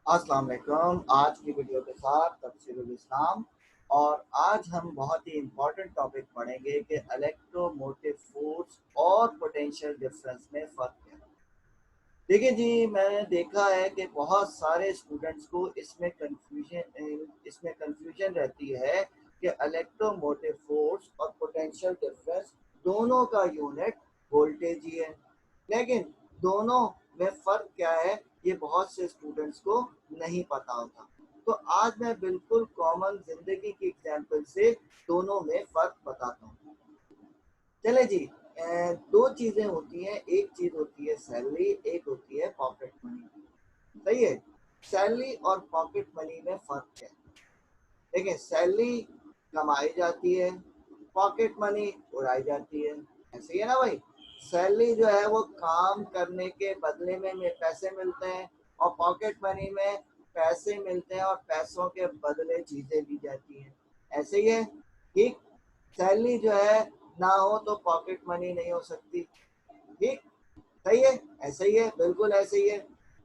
अस्सलाम वालेकुम। आज की वीडियो के साथ तफसीरुल इस्लाम और आज हम बहुत ही इम्पोर्टेंट टॉपिक पढ़ेंगे कि इलेक्ट्रोमोटिव फोर्स और पोटेंशियल डिफरेंस में फ़र्क क्या है। देखिए जी, मैंने देखा है कि बहुत सारे स्टूडेंट्स को इसमें कंफ्यूजन रहती है कि इलेक्ट्रोमोटिव फोर्स और पोटेंशियल डिफरेंस दोनों का यूनिट वोल्टेज ही है, लेकिन दोनों में फ़र्क क्या है ये बहुत से स्टूडेंट्स को नहीं पता होता। तो आज मैं बिल्कुल कॉमन ज़िंदगी की एग्जांपल से दोनों में फ़र्क बताता हूँ। चले जी। दो चीज़ें होती हैं, एक चीज़ होती है सैलरी, एक होती है पॉकेट मनी। सही है। सैलरी और पॉकेट मनी में फ़र्क क्या है? देखिए, सैलरी कमाई जाती है, पॉकेट मनी उड़ाई जाती है। ऐसे ही है ना भाई। सैलरी जो है वो काम करने के बदले में पैसे मिलते हैं और पॉकेट मनी में पैसे मिलते हैं और पैसों के बदले चीज़ें ली जाती हैं। ऐसे ही है। ठीक। सैलरी जो है ना हो तो पॉकेट मनी नहीं हो सकती। ठीक। सही है। ऐसे ही है, बिल्कुल ऐसे ही है।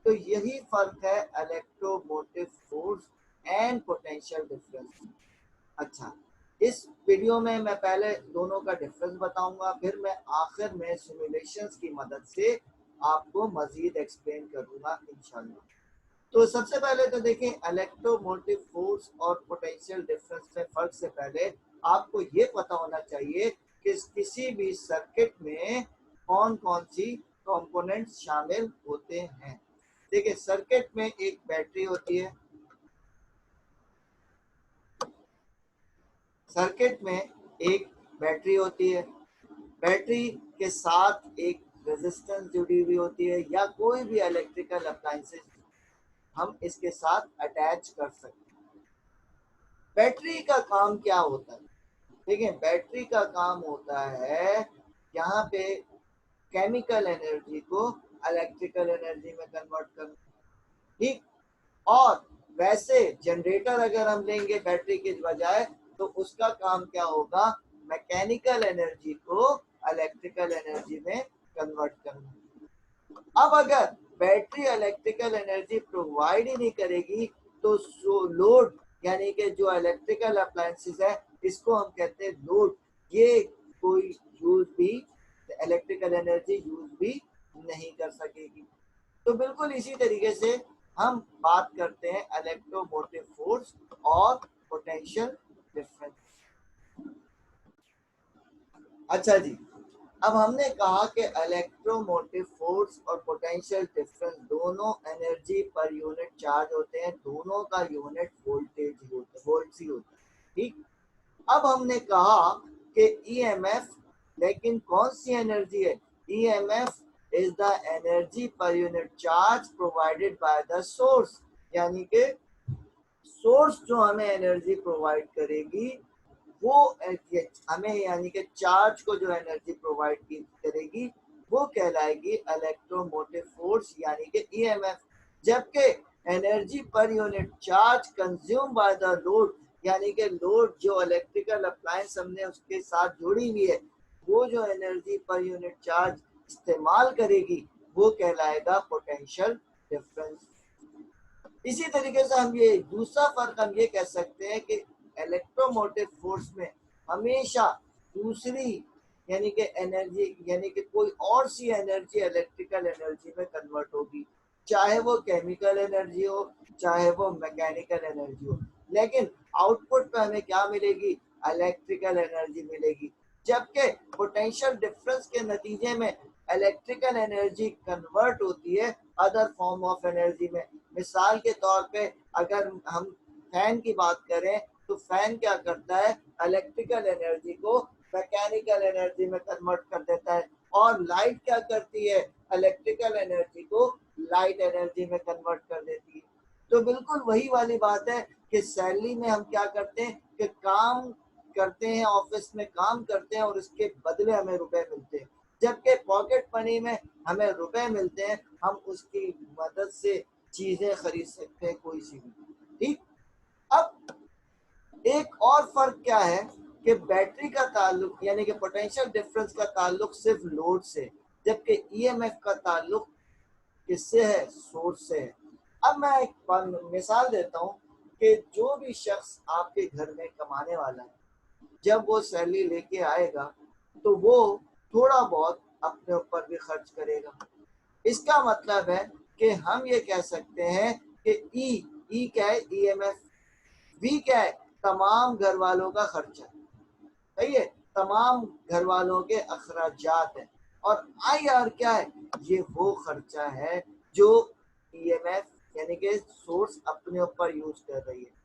तो यही फर्क है electromotive force and potential difference. अच्छा, इस वीडियो में मैं पहले दोनों का डिफरेंस बताऊंगा, फिर मैं आखिर में सिमुलेशंस की मदद से आपको मजीद एक्सप्लेन करूंगा इंशाल्लाह। तो सबसे पहले तो देखें, इलेक्ट्रोमोटिव फोर्स और पोटेंशियल डिफरेंस में फर्क से पहले आपको ये पता होना चाहिए कि किसी भी सर्किट में कौन कौन सी कंपोनेंट्स शामिल होते हैं। देखिए, सर्किट में एक बैटरी होती है, सर्किट में एक बैटरी होती है, बैटरी के साथ एक रेजिस्टेंस जुड़ी हुई होती है या कोई भी इलेक्ट्रिकल अप्लायंसेस हम इसके साथ अटैच कर सकते हैं। बैटरी का काम क्या होता है? देखिए, बैटरी का काम होता है यहाँ पे केमिकल एनर्जी को इलेक्ट्रिकल एनर्जी में कन्वर्ट करना। ठीक। और वैसे जनरेटर अगर हम लेंगे बैटरी के बजाय तो उसका काम क्या होगा? मैकेनिकल एनर्जी को इलेक्ट्रिकल एनर्जी में कन्वर्ट करना। अब अगर बैटरी इलेक्ट्रिकल एनर्जी प्रोवाइड ही नहीं करेगी तो लोड यानी कि जो इलेक्ट्रिकल अप्लायंसेस है इसको हम कहते हैं लोड, ये कोई यूज भी इलेक्ट्रिकल एनर्जी यूज भी नहीं कर सकेगी। तो बिल्कुल इसी तरीके से हम बात करते हैं इलेक्ट्रोमोटिव फोर्स और पोटेंशियल डिफरेंस। अच्छा जी, अब हमने कहा कि इलेक्ट्रोमोटिव फोर्स और पोटेंशियल डिफरेंस दोनों एनर्जी पर यूनिट चार्ज होते हैं, दोनों का यूनिट वोल्टेज ही होता है, वोल्ट्स ही होता है। ठीक। अब हमने कहा कि ईएमएफ, लेकिन कौन सी एनर्जी है? EMF is the energy per unit charge provided by the source, यानी कि सोर्स जो हमें एनर्जी प्रोवाइड करेगी वो हमें यानी कि चार्ज को जो एनर्जी प्रोवाइड करेगी वो कहलाएगी इलेक्ट्रोमोटिव फोर्स यानी कि ईएमएफ। जबकि energy per unit charge consume by the load, यानी कि लोड जो इलेक्ट्रिकल अप्लायंस हमने उसके साथ जोड़ी हुई है वो जो एनर्जी पर यूनिट चार्ज इस्तेमाल करेगी वो कहलाएगा पोटेंशियल डिफरेंस। इसी तरीके से हम ये दूसरा फर्क हम ये कह सकते हैं कि इलेक्ट्रोमोटिव फोर्स में हमेशा दूसरी यानी कि एनर्जी यानी कि कोई और सी एनर्जी इलेक्ट्रिकल एनर्जी में कन्वर्ट होगी, चाहे वो केमिकल एनर्जी हो चाहे वो मैकेनिकल एनर्जी हो, लेकिन आउटपुट पे हमें क्या मिलेगी? इलेक्ट्रिकल एनर्जी मिलेगी। जबकि पोटेंशियल डिफरेंस के नतीजे में इलेक्ट्रिकल एनर्जी कन्वर्ट होती है अदर फॉर्म ऑफ एनर्जी में। मिसाल के तौर पे अगर हम फैन की बात करें तो फैन क्या करता है? इलेक्ट्रिकल एनर्जी को मैकेनिकल एनर्जी में कन्वर्ट कर देता है। और लाइट क्या करती है? इलेक्ट्रिकल एनर्जी को लाइट एनर्जी में कन्वर्ट कर देती है। तो बिल्कुल वही वाली बात है कि सैलरी में हम क्या करते हैं कि काम करते हैं, ऑफिस में काम करते हैं और उसके बदले हमें रुपए मिलते हैं, जबकि पॉकेट मनी में हमें रुपए मिलते हैं, हम उसकी मदद से चीजें खरीद सकते हैं कोई सी भी। ठीक। अब एक और फर्क क्या है कि बैटरी का ताल्लुक यानी कि पोटेंशियल डिफरेंस का ताल्लुक सिर्फ लोड से, जबकि ईएमएफ का ताल्लुक किससे है? सोर्स से है। अब मैं एक मिसाल देता हूँ कि जो भी शख्स आपके घर में कमाने वाला है, जब वो सैलरी लेके आएगा तो वो थोड़ा बहुत अपने ऊपर भी खर्च करेगा। इसका मतलब है कि हम ये कह सकते हैं कि ई क्या है, ईएमएफ। वी क्या है, तमाम घर वालों का खर्चा, सही है, तमाम घर वालों के अखराजात हैं। और आई आर क्या है, ये वो खर्चा है जो ईएमएफ यानी कि सोर्स अपने ऊपर यूज कर रही है।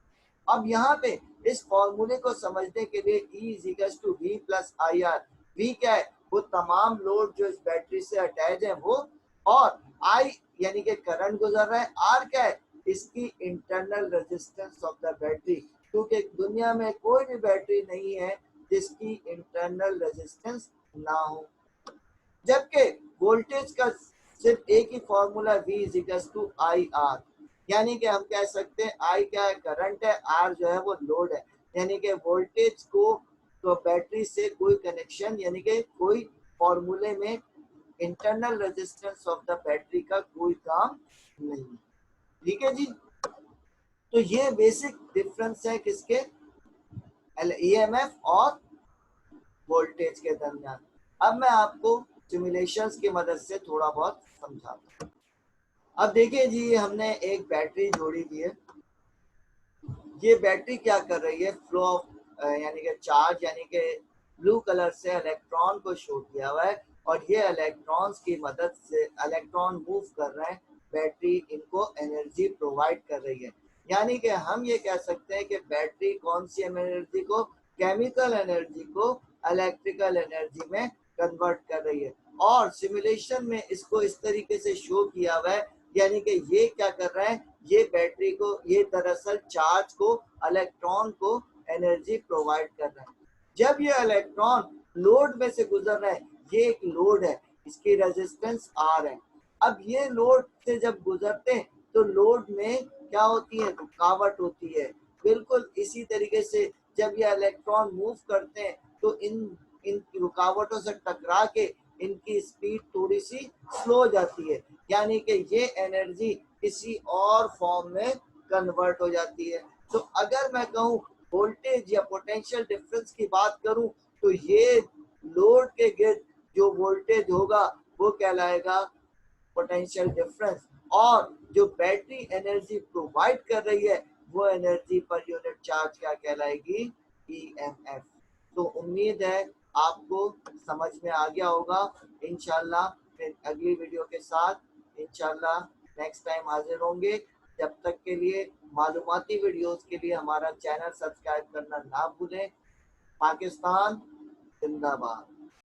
अब यहाँ पे इस फॉर्मूले को समझने के लिए E is equal to V plus I R. V क्या है, वो तमाम लोड जो इस बैटरी से अटैच है वो, और आई यानी कि करंट गुजर रहा है, आर क्या है, इसकी internal resistance of the battery, क्योंकि दुनिया में कोई भी बैटरी नहीं है जिसकी इंटरनल रेजिस्टेंस ना हो। जबकि वोल्टेज का सिर्फ एक ही formula V is equal to I R, यानी कि हम कह सकते हैं आई क्या है, करंट है, आर जो है वो लोड है, यानी कि वोल्टेज को तो बैटरी से कोई कनेक्शन यानी कि कोई फॉर्मूले में internal resistance of the battery का कोई काम नहीं। ठीक है जी, तो ये बेसिक डिफरेंस है किसके, ईएमएफ और वोल्टेज के दरमियान। अब मैं आपको सिमुलेशंस की मदद से थोड़ा बहुत समझाता हूँ। अब देखिए जी, हमने एक बैटरी जोड़ी दी है। ये बैटरी क्या कर रही है, फ्लो ऑफ यानी कि चार्ज यानी कि ब्लू कलर से इलेक्ट्रॉन को शो किया हुआ है, और ये इलेक्ट्रॉन्स की मदद से इलेक्ट्रॉन मूव कर रहे हैं, बैटरी इनको एनर्जी प्रोवाइड कर रही है। यानी कि हम ये कह सकते हैं कि बैटरी कौन सी एनर्जी को, केमिकल एनर्जी को इलेक्ट्रिकल एनर्जी में कन्वर्ट कर रही है। और सिमुलेशन में इसको इस तरीके से शो किया हुआ है, यानी कि ये क्या कर रहा है, ये बैटरी को, ये दरअसल चार्ज को, इलेक्ट्रॉन को एनर्जी प्रोवाइड कर रहा है। जब ये इलेक्ट्रॉन लोड में से गुजर रहा है, ये एक लोड है, इसकी रेजिस्टेंस आर है। अब ये लोड से जब गुजरते हैं तो लोड में क्या होती है, रुकावट होती है। बिल्कुल इसी तरीके से जब ये इलेक्ट्रॉन मूव करते हैं तो इन रुकावटों से टकरा के इनकी स्पीड थोड़ी सी स्लो हो जाती है, यानी कि ये एनर्जी किसी और फॉर्म में कन्वर्ट हो जाती है। तो अगर मैं कहूँ वोल्टेज या पोटेंशियल डिफरेंस की बात करूं, तो ये लोड के गिर्द जो वोल्टेज होगा वो कहलाएगा पोटेंशियल डिफरेंस, और जो बैटरी एनर्जी प्रोवाइड कर रही है वो एनर्जी पर यूनिट चार्ज क्या कहलाएगी, ईएमएफ। तो उम्मीद है आपको समझ में आ गया होगा। इंशाल्लाह फिर अगली वीडियो के साथ इंशाल्लाह नेक्स्ट टाइम हाजिर होंगे। जब तक के लिए मालूमाती वीडियोस के लिए हमारा चैनल सब्सक्राइब करना ना भूलें। पाकिस्तान जिंदाबाद।